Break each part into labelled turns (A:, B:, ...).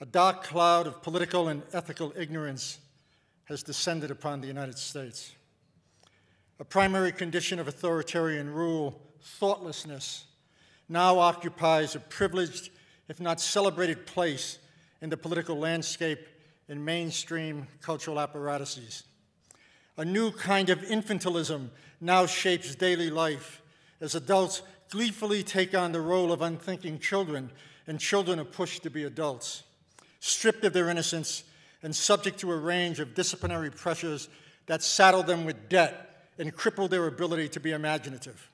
A: A dark cloud of political and ethical ignorance has descended upon the United States. A primary condition of authoritarian rule, thoughtlessness, now occupies a privileged, if not celebrated, place in the political landscape and mainstream cultural apparatuses. A new kind of infantilism now shapes daily life as adults gleefully take on the role of unthinking children, and children are pushed to be adults, stripped of their innocence and subject to a range of disciplinary pressures that saddle them with debt and cripple their ability to be imaginative.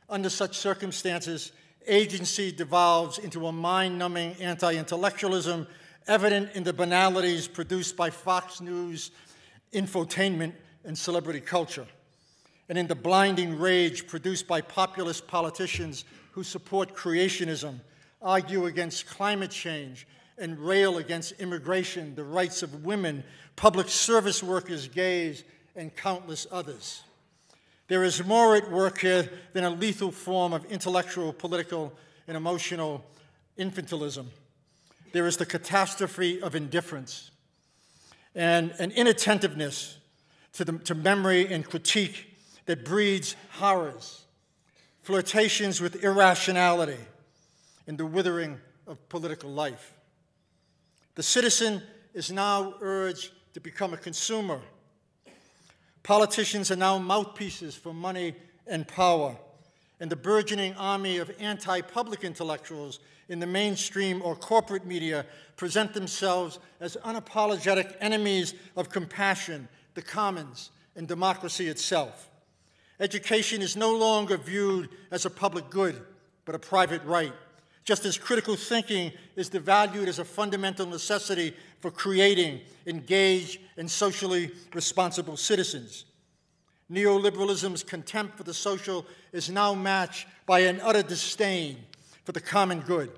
A: Under such circumstances, agency devolves into a mind-numbing anti-intellectualism evident in the banalities produced by Fox News, infotainment, and celebrity culture, and in the blinding rage produced by populist politicians who support creationism, argue against climate change, and rail against immigration, the rights of women, public service workers, gays, and countless others. There is more at work here than a lethal form of intellectual, political, and emotional infantilism. There is the catastrophe of indifference and an inattentiveness to memory and critique that breeds horrors, flirtations with irrationality, and the withering of political life. The citizen is now urged to become a consumer. Politicians are now mouthpieces for money and power, and the burgeoning army of anti-public intellectuals in the mainstream or corporate media present themselves as unapologetic enemies of compassion, the commons, and democracy itself. Education is no longer viewed as a public good, but a private right, just as critical thinking is devalued as a fundamental necessity for creating engaged and socially responsible citizens. Neoliberalism's contempt for the social is now matched by an utter disdain for the common good.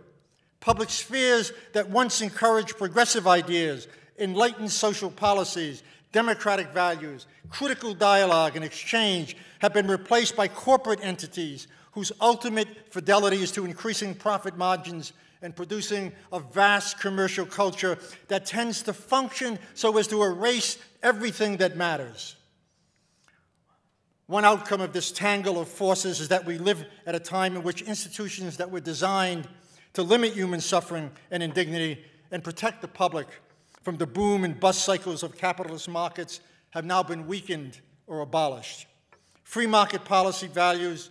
A: Public spheres that once encouraged progressive ideas, enlightened social policies, democratic values, critical dialogue, and exchange have been replaced by corporate entities whose ultimate fidelity is to increasing profit margins and producing a vast commercial culture that tends to function so as to erase everything that matters. One outcome of this tangle of forces is that we live at a time in which institutions that were designed to limit human suffering and indignity and protect the public from the boom and bust cycles of capitalist markets have now been weakened or abolished. Free market policies, values,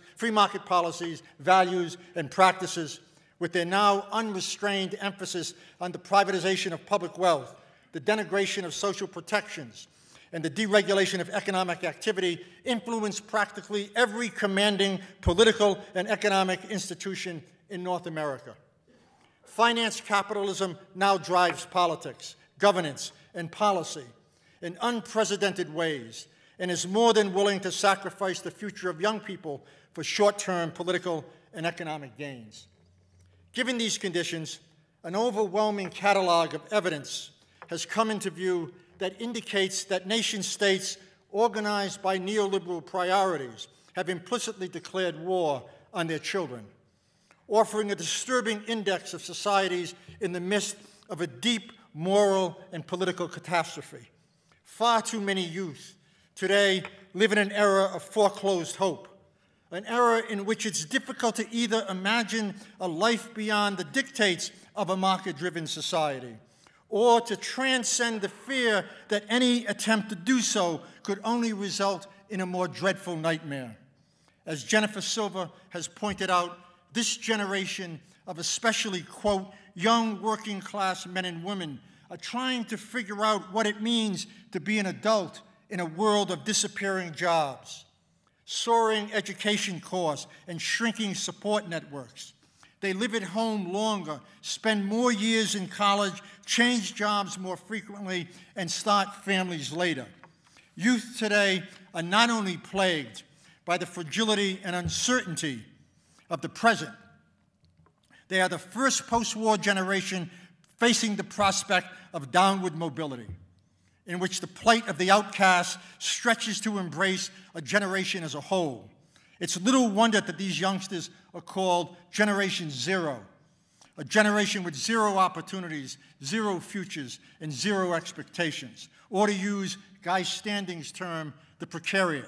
A: and practices, with their now unrestrained emphasis on the privatization of public wealth, the denigration of social protections, and the deregulation of economic activity, influence practically every commanding political and economic institution in North America. Finance capitalism now drives politics, governance, and policy in unprecedented ways, and is more than willing to sacrifice the future of young people for short-term political and economic gains. Given these conditions, an overwhelming catalog of evidence has come into view that indicates that nation-states organized by neoliberal priorities have implicitly declared war on their children, offering a disturbing index of societies in the midst of a deep moral and political catastrophe. Far too many youth today live in an era of foreclosed hope, an era in which it's difficult to either imagine a life beyond the dictates of a market-driven society, or to transcend the fear that any attempt to do so could only result in a more dreadful nightmare. As Jennifer Silver has pointed out, this generation of especially, quote, young working-class men and women are trying to figure out what it means to be an adult in a world of disappearing jobs, soaring education costs, and shrinking support networks. They live at home longer, spend more years in college, change jobs more frequently, and start families later. Youth today are not only plagued by the fragility and uncertainty of the present, they are the first post-war generation facing the prospect of downward mobility, in which the plight of the outcast stretches to embrace a generation as a whole. It's little wonder that these youngsters are called Generation Zero, a generation with zero opportunities, zero futures, and zero expectations. Or to use Guy Standing's term, the precariat,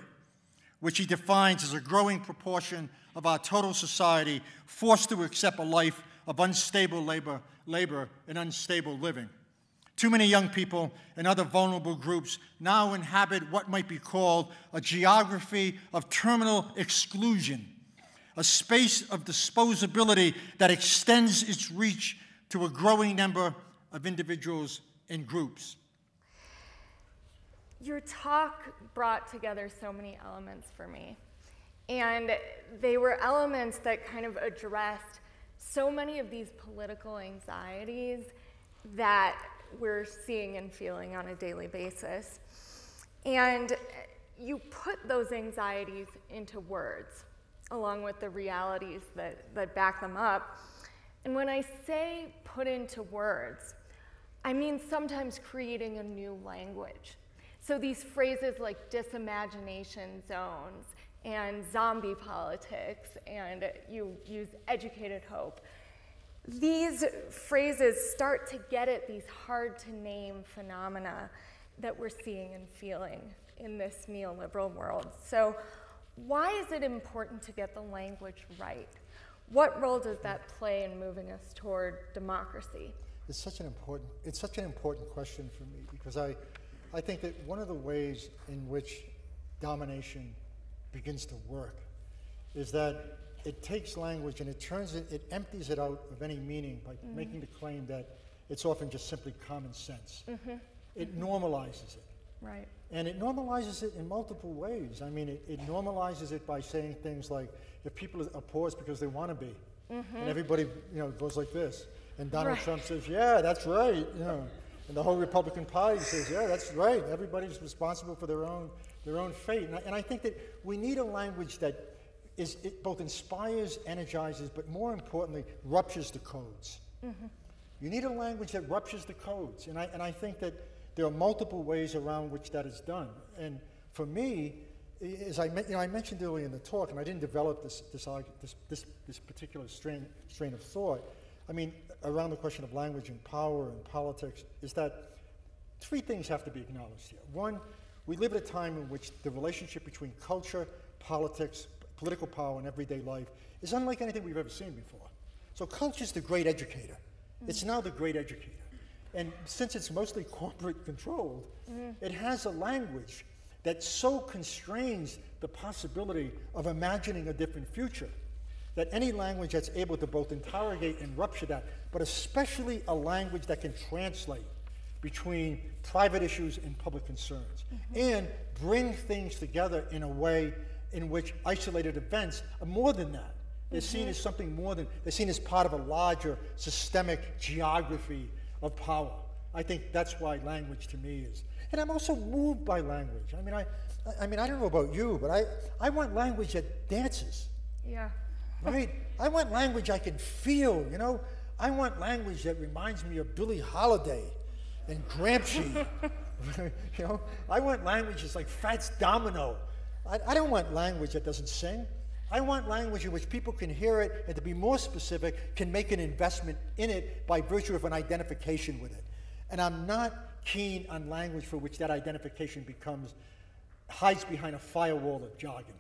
A: which he defines as a growing proportion of our total society forced to accept a life of unstable labor and unstable living. Too many young people and other vulnerable groups now inhabit what might be called a geography of terminal exclusion, a space of disposability that extends its reach to a growing number of individuals and groups.
B: Your talk brought together so many elements for me. And they were elements that kind of addressed so many of these political anxieties that we're seeing and feeling on a daily basis. And you put those anxieties into words, along with the realities that back them up. And when I say put into words, I mean sometimes creating a new language. So these phrases like disimagination zones and zombie politics, and you use educated hope. These phrases start to get at these hard-to-name phenomena that we're seeing and feeling in this neoliberal world. So why is it important to get the language right? What role does that play in moving us toward democracy?
A: It's such an important question for me, because I think that one of the ways in which domination begins to work is that it takes language and it empties it out of any meaning by making the claim that it's often just simply common sense. It normalizes it.
B: Right.
A: And it normalizes it in multiple ways. I mean, it normalizes it by saying things like, if people are poor, it's because they want to be. And everybody, goes like this. And Donald Trump says, yeah, that's right. And the whole Republican Party says, yeah, that's right. Everybody's responsible for their own fate. And I think that we need a language that it both inspires, energizes, but more importantly, ruptures the codes. You need a language that ruptures the codes. And I think that there are multiple ways around which that is done. And for me, as I mentioned earlier in the talk, and I didn't develop this particular strain of thought, I mean, around the question of language and power and politics, is that three things have to be acknowledged here. One, we live at a time in which the relationship between culture, politics, political power, and everyday life is unlike anything we've ever seen before. So culture is the great educator. It's now the great educator. And since it's mostly corporate controlled, it has a language that so constrains the possibility of imagining a different future that any language that's able to both interrogate and rupture that, but especially a language that can translate between private issues and public concerns, and bring things together in a way in which isolated events are more than that. They're seen as something more than, they're seen as part of a larger systemic geography of power. I think that's why language to me is. And I'm also moved by language. I mean, I don't know about you, but I want language that dances.
B: Yeah.
A: Right? I want language I can feel, I want language that reminds me of Billie Holiday and Gramsci. I want language that's like Fats Domino. I don't want language that doesn't sing. I want language in which people can hear it, and to be more specific, can make an investment in it by virtue of an identification with it. And I'm not keen on language for which that identification hides behind a firewall of jargon.